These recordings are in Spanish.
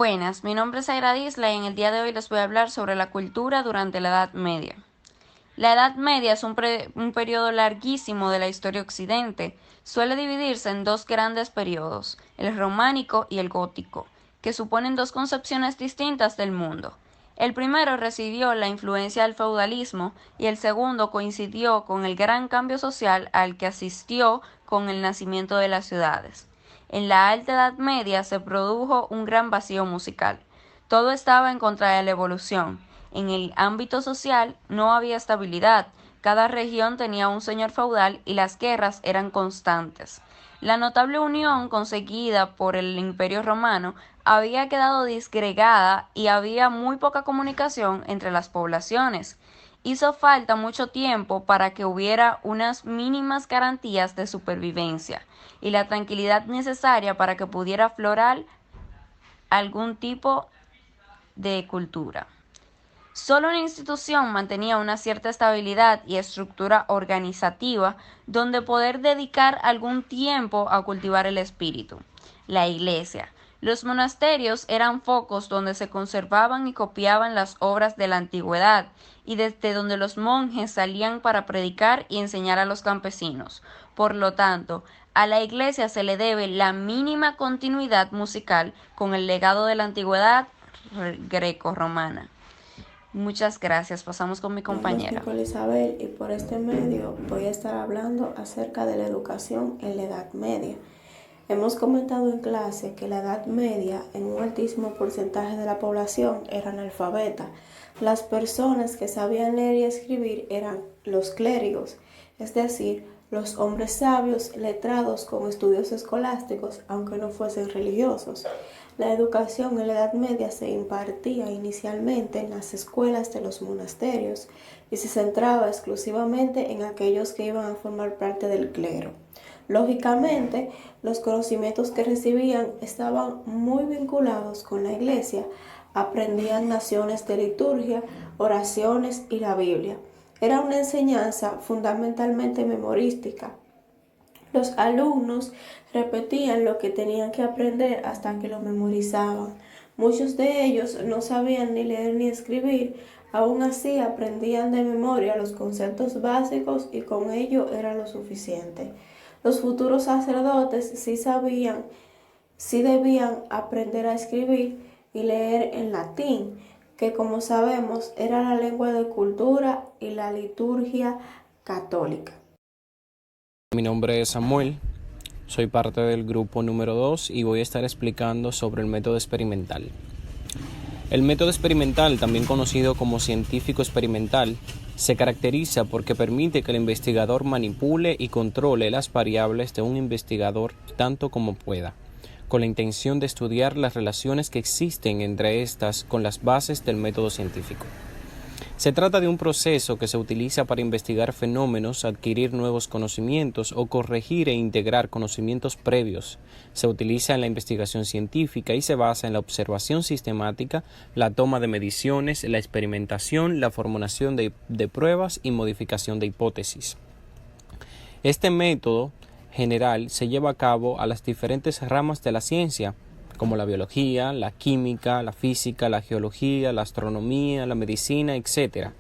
Buenas, mi nombre es Aira Disla y en el día de hoy les voy a hablar sobre la cultura durante la Edad Media. La Edad Media es un periodo larguísimo de la historia occidente. Suele dividirse en dos grandes periodos, el románico y el gótico, que suponen dos concepciones distintas del mundo. El primero recibió la influencia del feudalismo y el segundo coincidió con el gran cambio social al que asistió con el nacimiento de las ciudades. En la Alta Edad Media se produjo un gran vacío musical. Todo estaba en contra de la evolución. En el ámbito social no había estabilidad. Cada región tenía un señor feudal y las guerras eran constantes. La notable unión conseguida por el Imperio Romano había quedado disgregada y había muy poca comunicación entre las poblaciones. Hizo falta mucho tiempo para que hubiera unas mínimas garantías de supervivencia y la tranquilidad necesaria para que pudiera aflorar algún tipo de cultura. Solo una institución mantenía una cierta estabilidad y estructura organizativa donde poder dedicar algún tiempo a cultivar el espíritu: la iglesia. Los monasterios eran focos donde se conservaban y copiaban las obras de la antigüedad y desde donde los monjes salían para predicar y enseñar a los campesinos. Por lo tanto, a la iglesia se le debe la mínima continuidad musical con el legado de la antigüedad greco-romana. Muchas gracias. Pasamos con mi Mi nombre es compañera. Nicole Isabel y por este medio voy a estar hablando acerca de la educación en la Edad Media. Hemos comentado en clase que la Edad Media, en un altísimo porcentaje de la población, era analfabeta. Las personas que sabían leer y escribir eran los clérigos, es decir, los hombres sabios, letrados con estudios escolásticos, aunque no fuesen religiosos. La educación en la Edad Media se impartía inicialmente en las escuelas de los monasterios y se centraba exclusivamente en aquellos que iban a formar parte del clero. Lógicamente, los conocimientos que recibían estaban muy vinculados con la iglesia. Aprendían naciones de liturgia, oraciones y la Biblia. Era una enseñanza fundamentalmente memorística. Los alumnos repetían lo que tenían que aprender hasta que lo memorizaban. Muchos de ellos no sabían ni leer ni escribir, aún así aprendían de memoria los conceptos básicos y con ello era lo suficiente. Los futuros sacerdotes sí debían aprender a escribir y leer en latín, que como sabemos era la lengua de cultura y la liturgia católica. Mi nombre es Samuel, soy parte del grupo número 2 y voy a estar explicando sobre el método experimental. El método experimental, también conocido como científico experimental, se caracteriza porque permite que el investigador manipule y controle las variables de un investigador tanto como pueda, con la intención de estudiar las relaciones que existen entre estas con las bases del método científico. Se trata de un proceso que se utiliza para investigar fenómenos, adquirir nuevos conocimientos o corregir e integrar conocimientos previos. Se utiliza en la investigación científica y se basa en la observación sistemática, la toma de mediciones, la experimentación, la formulación de pruebas y modificación de hipótesis. Este método general se lleva a cabo a las diferentes ramas de la ciencia, como la biología, la química, la física, la geología, la astronomía, la medicina, etc.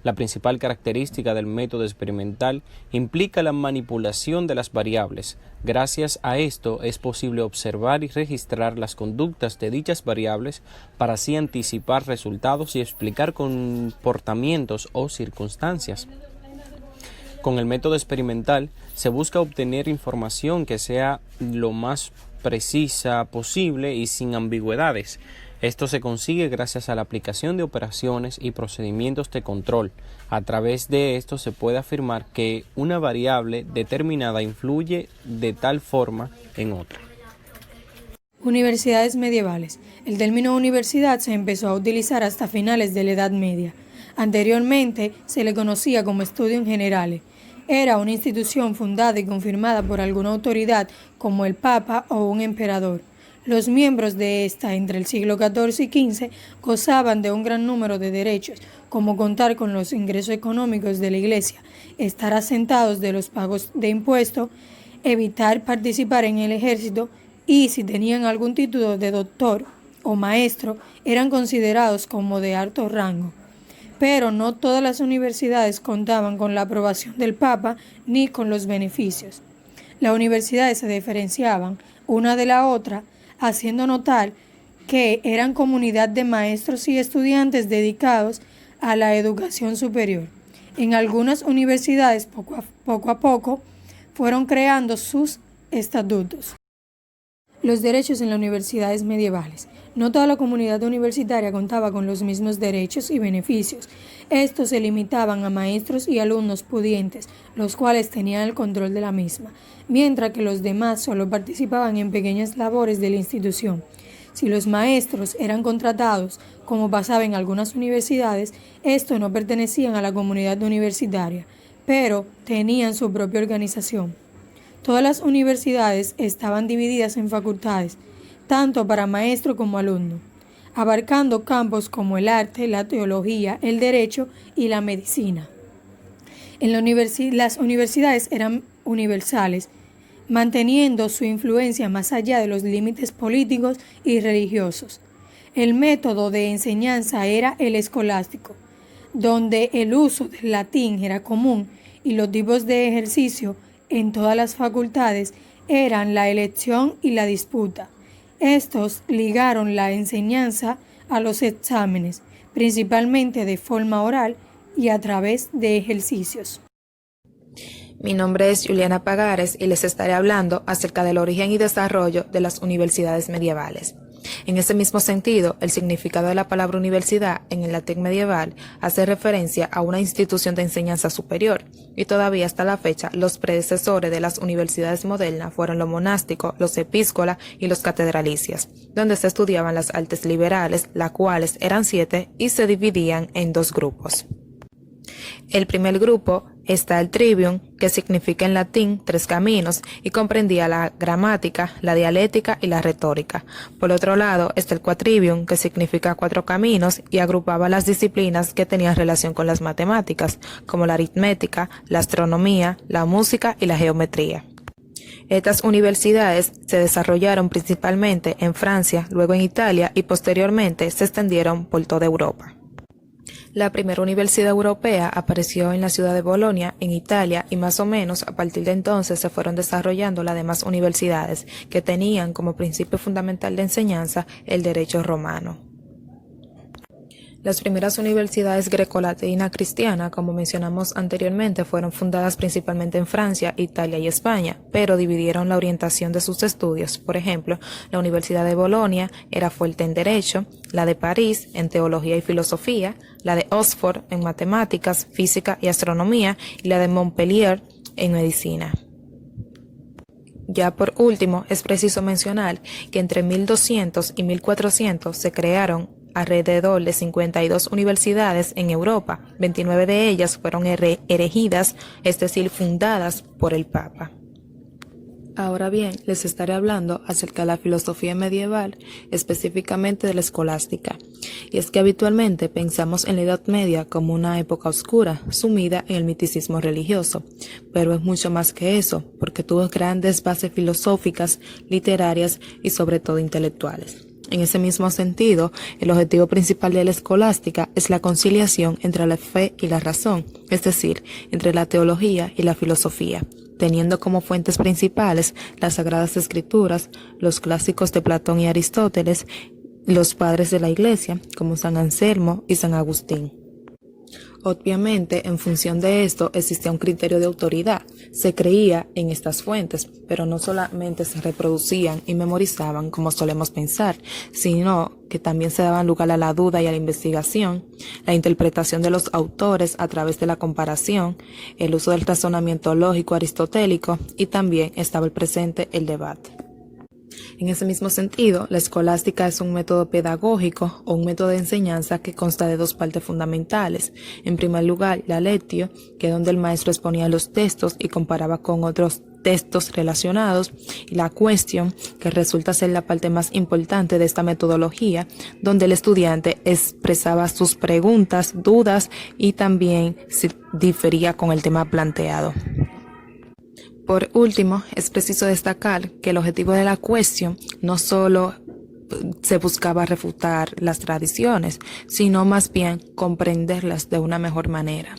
La principal característica del método experimental implica la manipulación de las variables. Gracias a esto es posible observar y registrar las conductas de dichas variables para así anticipar resultados y explicar comportamientos o circunstancias. Con el método experimental se busca obtener información que sea lo más precisa posible y sin ambigüedades. Esto se consigue gracias a la aplicación de operaciones y procedimientos de control. A través de esto se puede afirmar que una variable determinada influye de tal forma en otra. Universidades medievales. El término universidad se empezó a utilizar hasta finales de la Edad Media. Anteriormente se le conocía como Studium Generale. Era una institución fundada y confirmada por alguna autoridad como el Papa o un emperador. Los miembros de esta entre el siglo XIV y XV gozaban de un gran número de derechos, como contar con los ingresos económicos de la Iglesia, estar asentados de los pagos de impuestos, evitar participar en el ejército y, si tenían algún título de doctor o maestro eran considerados como de alto rango, pero no todas las universidades contaban con la aprobación del Papa ni con los beneficios. Las universidades se diferenciaban una de la otra, haciendo notar que eran comunidad de maestros y estudiantes dedicados a la educación superior. En algunas universidades, poco a poco, fueron creando sus estatutos. Los derechos en las universidades medievales. No toda la comunidad universitaria contaba con los mismos derechos y beneficios. Estos se limitaban a maestros y alumnos pudientes, los cuales tenían el control de la misma, mientras que los demás solo participaban en pequeñas labores de la institución. Si los maestros eran contratados, como pasaba en algunas universidades, estos no pertenecían a la comunidad universitaria, pero tenían su propia organización. Todas las universidades estaban divididas en facultades, tanto para maestro como alumno, abarcando campos como el arte, la teología, el derecho y la medicina. Las universidades eran universales, manteniendo su influencia más allá de los límites políticos y religiosos. El método de enseñanza era el escolástico, donde el uso del latín era común y los tipos de ejercicio en todas las facultades eran la elección y la disputa. Estos ligaron la enseñanza a los exámenes, principalmente de forma oral y a través de ejercicios. Mi nombre es Juliana Pagares y les estaré hablando acerca del origen y desarrollo de las universidades medievales. En ese mismo sentido, el significado de la palabra universidad en el latín medieval hace referencia a una institución de enseñanza superior, y todavía hasta la fecha los predecesores de las universidades modernas fueron los monásticos, los episcolas y los catedralicias, donde se estudiaban las artes liberales, las cuales eran 7 y se dividían en 2 grupos. El primer grupo está el trivium, que significa en latín 3 caminos y comprendía la gramática, la dialéctica y la retórica. Por otro lado está el quadrivium, que significa 4 caminos y agrupaba las disciplinas que tenían relación con las matemáticas, como la aritmética, la astronomía, la música y la geometría. Estas universidades se desarrollaron principalmente en Francia, luego en Italia y posteriormente se extendieron por toda Europa. La primera universidad europea apareció en la ciudad de Bolonia, en Italia, y más o menos a partir de entonces se fueron desarrollando las demás universidades que tenían como principio fundamental de enseñanza el derecho romano. Las primeras universidades grecolatinas cristianas, como mencionamos anteriormente, fueron fundadas principalmente en Francia, Italia y España, pero dividieron la orientación de sus estudios. Por ejemplo, la Universidad de Bolonia era fuerte en Derecho, la de París en Teología y Filosofía, la de Oxford en Matemáticas, Física y Astronomía, y la de Montpellier en Medicina. Ya por último, es preciso mencionar que entre 1200 y 1400 se crearon alrededor de 52 universidades en Europa. 29 de ellas fueron erigidas, es decir, fundadas por el Papa. Ahora bien, les estaré hablando acerca de la filosofía medieval, específicamente de la escolástica. Y es que habitualmente pensamos en la Edad Media como una época oscura, sumida en el misticismo religioso. Pero es mucho más que eso, porque tuvo grandes bases filosóficas, literarias y sobre todo intelectuales. En ese mismo sentido, el objetivo principal de la escolástica es la conciliación entre la fe y la razón, es decir, entre la teología y la filosofía, teniendo como fuentes principales las Sagradas Escrituras, los clásicos de Platón y Aristóteles, los padres de la Iglesia, como San Anselmo y San Agustín. Obviamente, en función de esto, existía un criterio de autoridad. Se creía en estas fuentes, pero no solamente se reproducían y memorizaban como solemos pensar, sino que también se daban lugar a la duda y a la investigación, la interpretación de los autores a través de la comparación, el uso del razonamiento lógico aristotélico y también estaba presente el debate. En ese mismo sentido, la escolástica es un método pedagógico o un método de enseñanza que consta de 2 partes fundamentales. En primer lugar, la lectio, que es donde el maestro exponía los textos y comparaba con otros textos relacionados, y la question, que resulta ser la parte más importante de esta metodología, donde el estudiante expresaba sus preguntas, dudas y también si difería con el tema planteado. Por último, es preciso destacar que el objetivo de la question no solo se buscaba refutar las tradiciones, sino más bien comprenderlas de una mejor manera.